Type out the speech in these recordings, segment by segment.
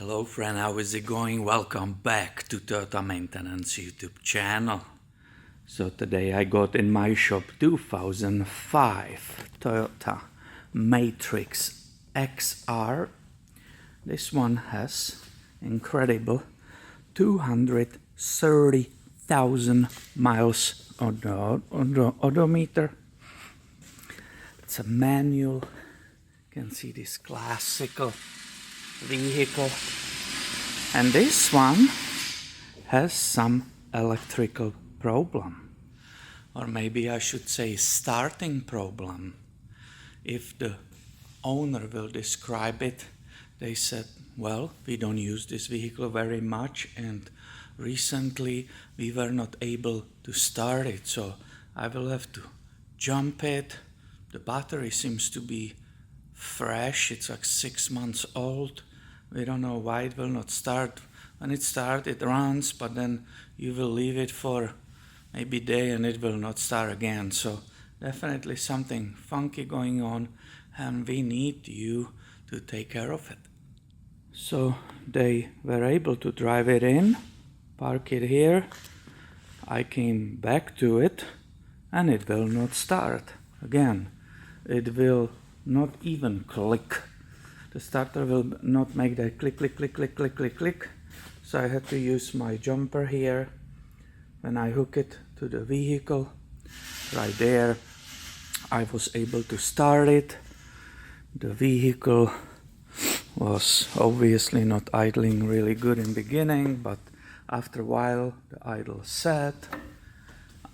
Hello friend, how is it going? Welcome back to Toyota Maintenance YouTube channel. So today I got in my shop 2005 Toyota Matrix XR. This one has incredible 230,000 miles on the odometer. It's a manual. You can see this classical vehicle, and this one has some electrical problem, or maybe I should say starting problem. If the owner will describe it, they said, well, we don't use this vehicle very much and recently we were not able to start it, so I will have to jump it. The battery seems to be fresh, it's like 6 months old. We don't know why it will not start. When it starts, it runs, but then you will leave it for maybe a day and it will not start again. So definitely something funky going on, and we need you to take care of it. So they were able to drive it in, park it here. I came back to it and it will not start again. It will not even click. The starter will not make that click, click, click, click, click, click, click. So I had to use my jumper here. When I hook it to the vehicle, right there, I was able to start it. The vehicle was obviously not idling really good in the beginning, but after a while the idle set.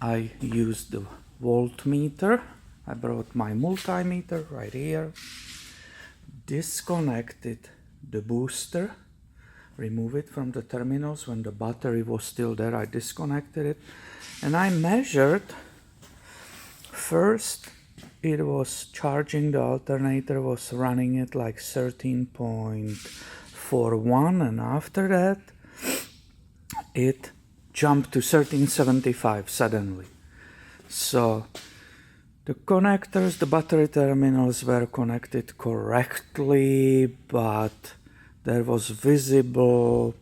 I used the voltmeter. I brought my multimeter right here. Disconnected the booster, remove it from the terminals. When the battery was still there, I disconnected it, and I measured. First it was charging, the alternator was running it like 13.41, and after that it jumped to 1375 suddenly. So the connectors, the battery terminals were connected correctly, but there was visible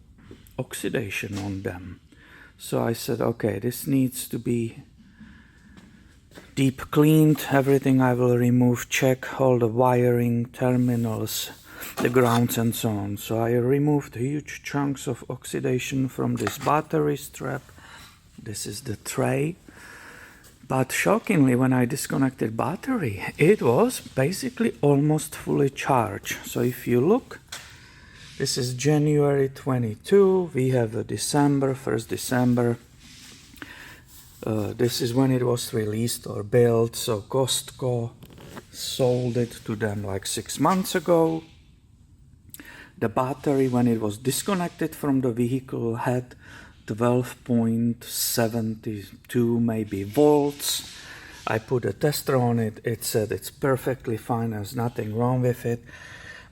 oxidation on them. So I said, okay, this needs to be deep cleaned. Everything I will remove, check all the wiring, terminals, the grounds and so on. So I removed huge chunks of oxidation from this battery strap. This is the tray. But shockingly, when I disconnected battery, it was basically almost fully charged. So if you look, this is January 22, we have a December, 1st December. This is when it was released or built, so Costco sold it to them like 6 months ago. The battery, when it was disconnected from the vehicle, had 12.72 maybe volts. I put a tester on it. It said it's perfectly fine, there's nothing wrong with it.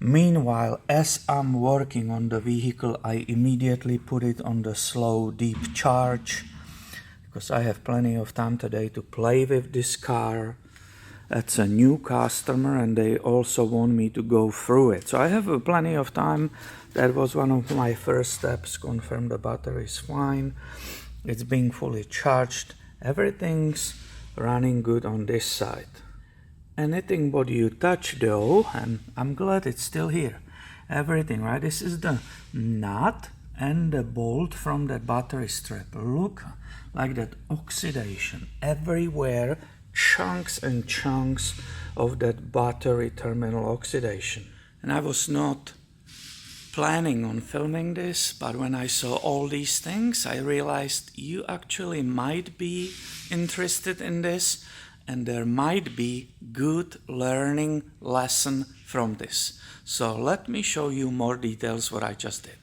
Meanwhile, as I'm working on the vehicle, I immediately put it on the slow deep charge because I have plenty of time today to play with this car. It's a new customer and they also want me to go through it. So I have plenty of time. That was one of my first steps, confirm the battery is fine. It's being fully charged. Everything's running good on this side. Anything what you touch though, and I'm glad it's still here. Everything, right? This is the nut and the bolt from that battery strap. Look like that oxidation everywhere. Chunks and chunks of that battery terminal oxidation. And I was not planning on filming this, but when I saw all these things, I realized you actually might be interested in this, and there might be good learning lesson from this. So let me show you more details what I just did.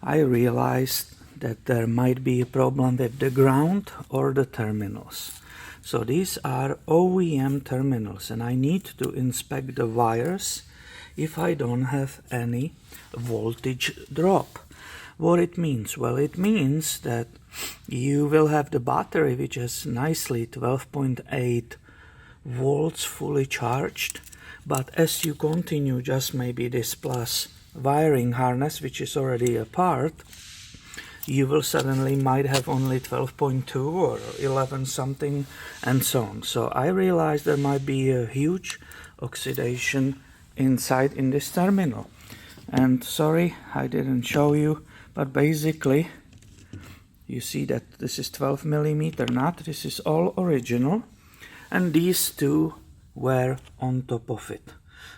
I realized that there might be a problem with the ground or the terminals. So these are OEM terminals, and I need to inspect the wires if I don't have any voltage drop. What it means? Well, it means that you will have the battery which is nicely 12.8 volts fully charged, but as you continue just maybe this plus wiring harness, which is already apart, you will suddenly might have only 12.2 or 11 something and so on. So I realized there might be a huge oxidation inside in this terminal. And sorry I didn't show you, but basically you see that this is 12 millimeter nut. This is all original, and these two were on top of it.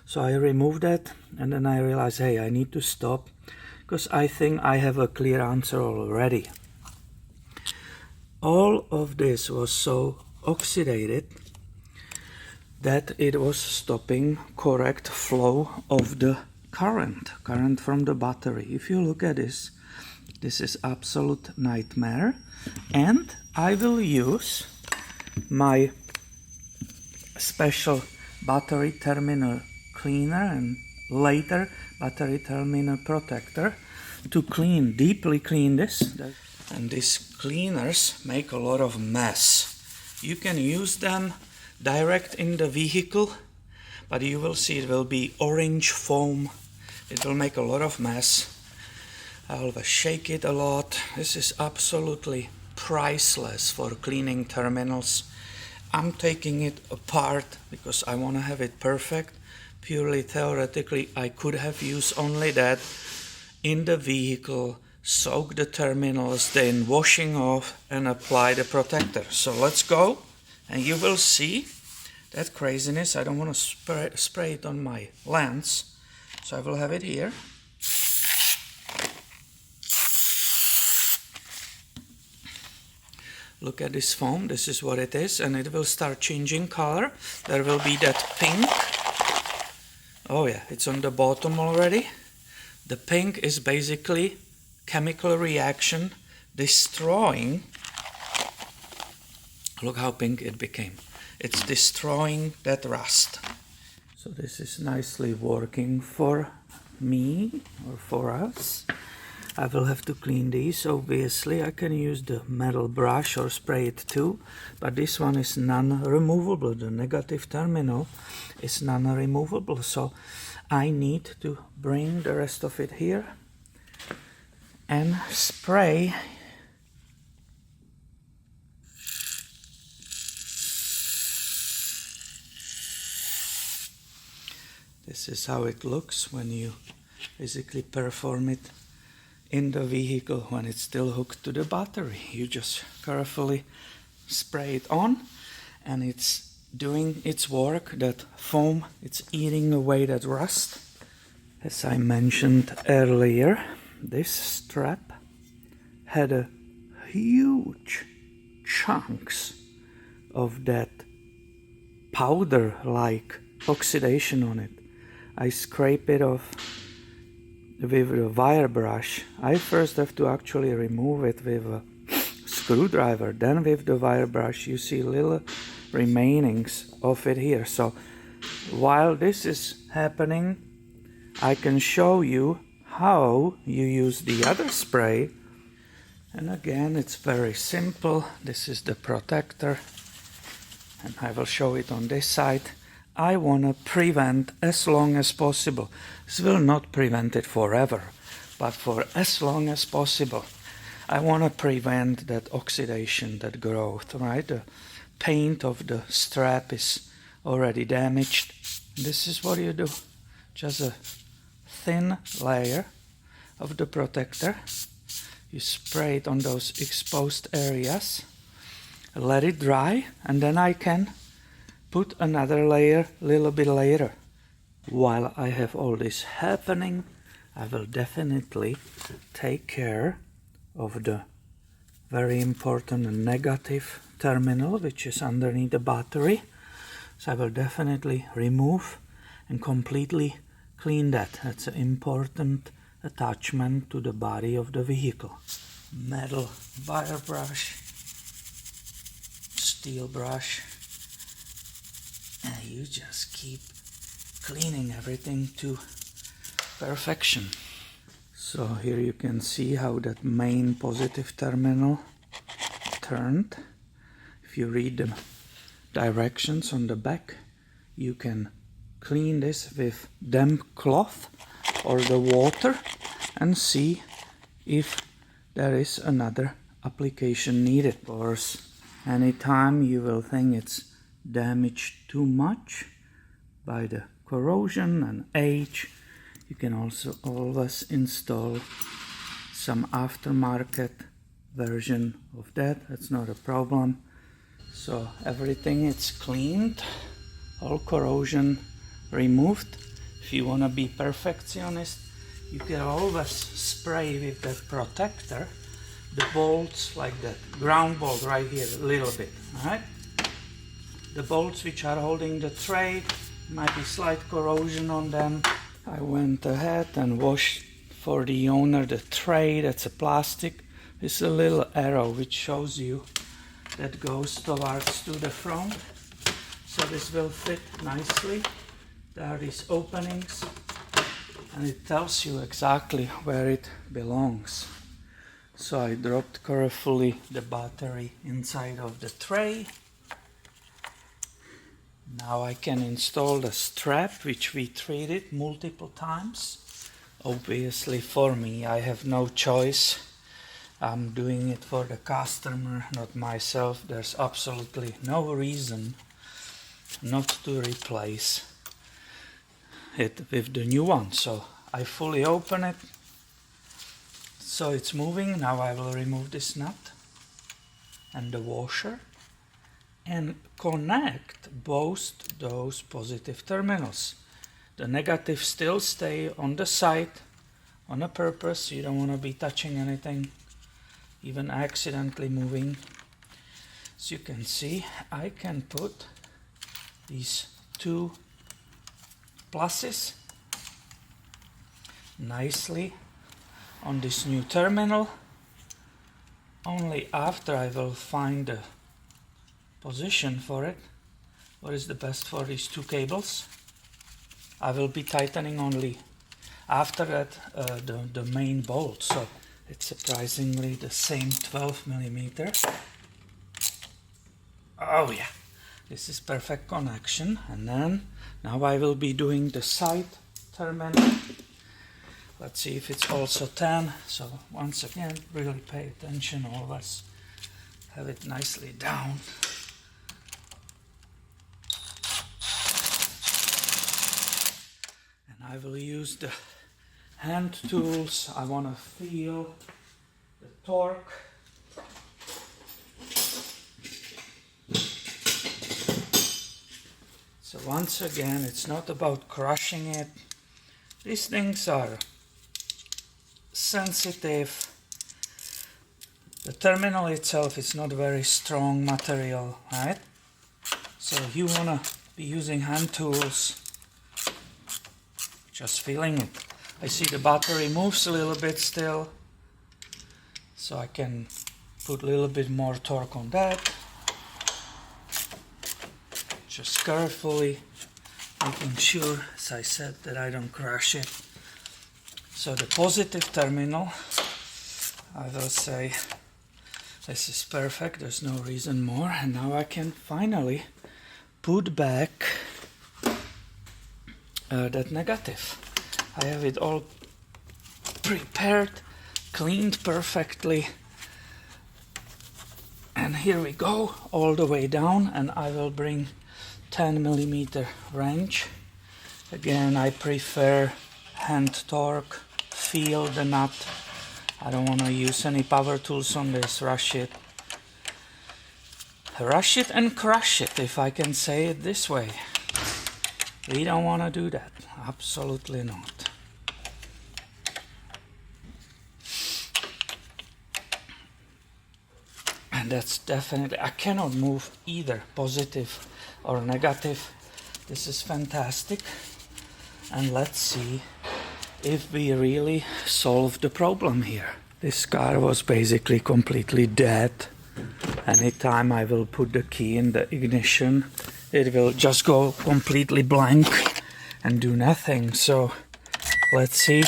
So I removed that, and then I realized, hey, I need to stop, because I think I have a clear answer already. All of this was so oxidated that it was stopping correct flow of the current from the battery. If you look at this, this is absolute nightmare, and I will use my special battery terminal cleaner and later battery terminal protector to deeply clean this. And these cleaners make a lot of mess. You can use them direct in the vehicle, but you will see it will be orange foam. It will make a lot of mess. I will shake it a lot. This is absolutely priceless for cleaning terminals. I'm taking it apart because I want to have it perfect. Purely theoretically, I could have used only that in the vehicle, soak the terminals, then washing off and apply the protector. So let's go, and you will see that craziness. I don't want to spray it on my lens, so I will have it here. Look at this foam, this is what it is, and it will start changing color. There will be that pink. Oh yeah, it's on the bottom already. The pink is basically chemical reaction destroying. Look how pink it became. It's destroying that rust. So this is nicely working for me or for us. I will have to clean these. Obviously I can use the metal brush or spray it too, but this one is non-removable. The negative terminal is non-removable, so I need to bring the rest of it here and spray. This is how it looks when you basically perform it in the vehicle when it's still hooked to the battery. You just carefully spray it on, and it's doing its work. That foam, it's eating away that rust. As I mentioned earlier, this strap had a huge chunks of that powder-like oxidation on it. I scrape it off with a wire brush. I first have to actually remove it with a screwdriver, then with the wire brush you see little remainings of it here. So while this is happening, I can show you how you use the other spray. And again, it's very simple. This is the protector, and I will show it on this side. I want to prevent as long as possible. This will not prevent it forever, but for as long as possible. I want to prevent that oxidation, that growth, right? The paint of the strap is already damaged. This is what you do. Just a thin layer of the protector. You spray it on those exposed areas, let it dry, and then I can put another layer a little bit later. While I have all this happening, I will definitely take care of the very important negative terminal, which is underneath the battery. So I will definitely remove and completely clean that. That's an important attachment to the body of the vehicle. Metal wire brush, steel brush, and you just keep cleaning everything to perfection. So here you can see how that main positive terminal turned. If you read the directions on the back, you can clean this with damp cloth or the water and see if there is another application needed. Of course, anytime you will think it's damaged too much by the corrosion and age, you can also always install some aftermarket version of that. That's not a problem. So everything is cleaned, all corrosion removed. If you want to be perfectionist, you can always spray with that protector the bolts, like that ground bolt right here, a little bit. All right, the bolts which are holding the tray, might be slight corrosion on them. I went ahead and washed for the owner the tray. That's a plastic. It's a little arrow which shows you that goes towards to the front, so this will fit nicely. There are these openings and it tells you exactly where it belongs. So I dropped carefully the battery inside of the tray. Now I can install the strap which we treated multiple times. Obviously for me, I have no choice. I'm doing it for the customer, not myself. There's absolutely no reason not to replace it with the new one. So I fully open it. So it's moving. Now I will remove this nut and the washer and connect both those positive terminals. The negative still stay on the side on a purpose. You don't want to be touching anything, even accidentally moving. As you can see, I can put these two pluses nicely on this new terminal. Only after I will find the position for it, what is the best for these two cables. I will be tightening only after that the main bolt. So it's surprisingly the same 12 millimeter. Oh yeah, this is perfect connection. And then now I will be doing the side terminal. Let's see if it's also 10. So once again, really pay attention, always have it nicely down. I will use the hand tools. I want to feel the torque. So once again, it's not about crushing it. These things are sensitive. The terminal itself is not very strong material, right? So you want to be using hand tools. Just feeling it. I see the battery moves a little bit still, so I can put a little bit more torque on that. Just carefully making sure, as I said, that I don't crush it. So the positive terminal, I will say this is perfect, there's no reason more. And now I can finally put back that negative. I have it all prepared, cleaned perfectly, and here we go, all the way down. And I will bring 10 millimeter wrench. Again, I prefer hand torque, feel the nut. I don't want to use any power tools on this. Rush it and crush it, if I can say it this way. We don't want to do that, absolutely not. And that's definitely, I cannot move either positive or negative. This is fantastic. And let's see if we really solve the problem here. This car was basically completely dead. Anytime I will put the key in the ignition, it will just go completely blank and do nothing. So let's see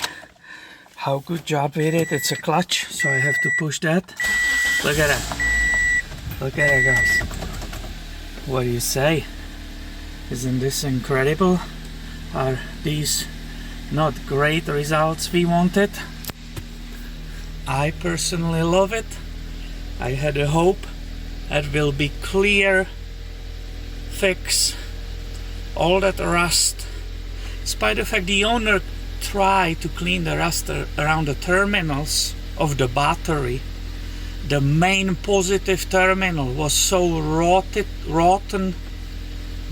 how good job we did. It's a clutch, so I have to push that. Look at that. Look at it, guys. What do you say? Isn't this incredible? Are these not great results we wanted. I personally love it. I had a hope it will be clear fix all that rust. Despite the fact the owner tried to clean the rust around the terminals of the battery, the main positive terminal was so rotten,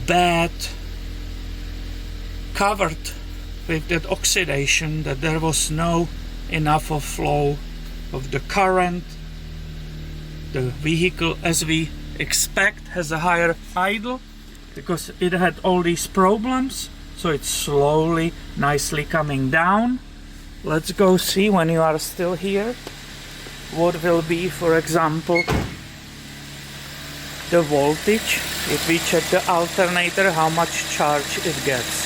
bad, covered with that oxidation that there was no enough of flow of the current. The vehicle, as we expect, has a higher idle because it had all these problems, so it's slowly, nicely coming down. Let's go see, when you are still here, what will be, for example, the voltage. If we check the alternator, how much charge it gets.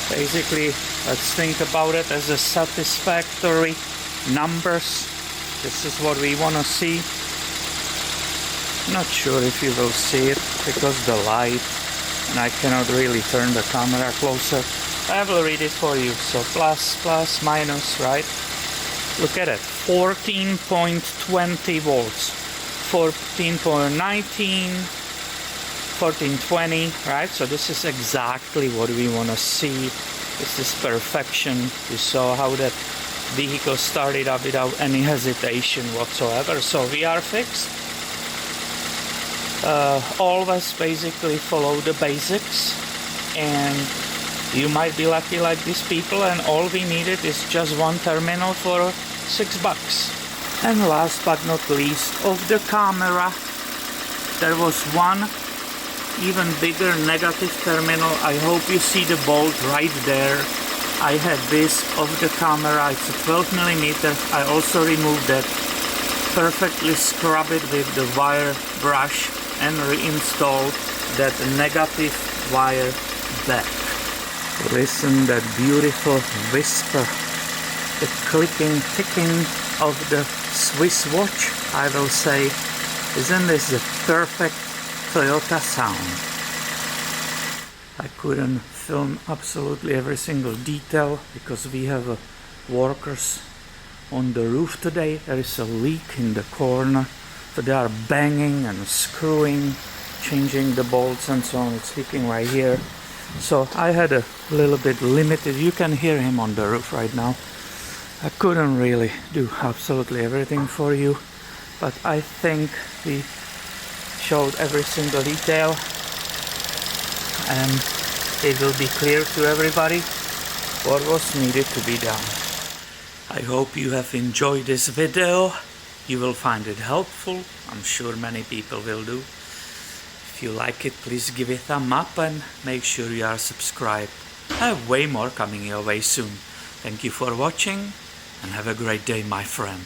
Basically, let's think about it as a satisfactory numbers. This is what we want to see. Not sure if you will see it because the light, and I cannot really turn the camera closer. I will read it for you. So plus, minus, right? Look at it, 14.20 volts, 14.19, 14.20, right? So this is exactly what we want to see. This is perfection. You saw how that vehicle started up without any hesitation whatsoever. So we are fixed. Always basically follow the basics, and you might be lucky like these people, and all we needed is just one terminal for $6. And last but not least, of the camera, there was one even bigger negative terminal. I hope you see the bolt right there. I had this of the camera, it's a 12mm. I also removed that, perfectly scrub it with the wire brush, and reinstall that negative wire back. Listen that beautiful whisper, the clicking, ticking of the Swiss watch, I will say. Isn't this the perfect Toyota sound? I couldn't film absolutely every single detail because we have workers on the roof today. There is a leak in the corner. So they are banging and screwing, changing the bolts and so on. It's leaking right here. So I had a little bit limited. You can hear him on the roof right now. I couldn't really do absolutely everything for you, but I think we showed every single detail, and it will be clear to everybody what was needed to be done. I hope you have enjoyed this video. You will find it helpful. I'm sure many people will do. If you like it, please give it a thumb up and make sure you are subscribed. I have way more coming your way soon. Thank you for watching and have a great day, my friend.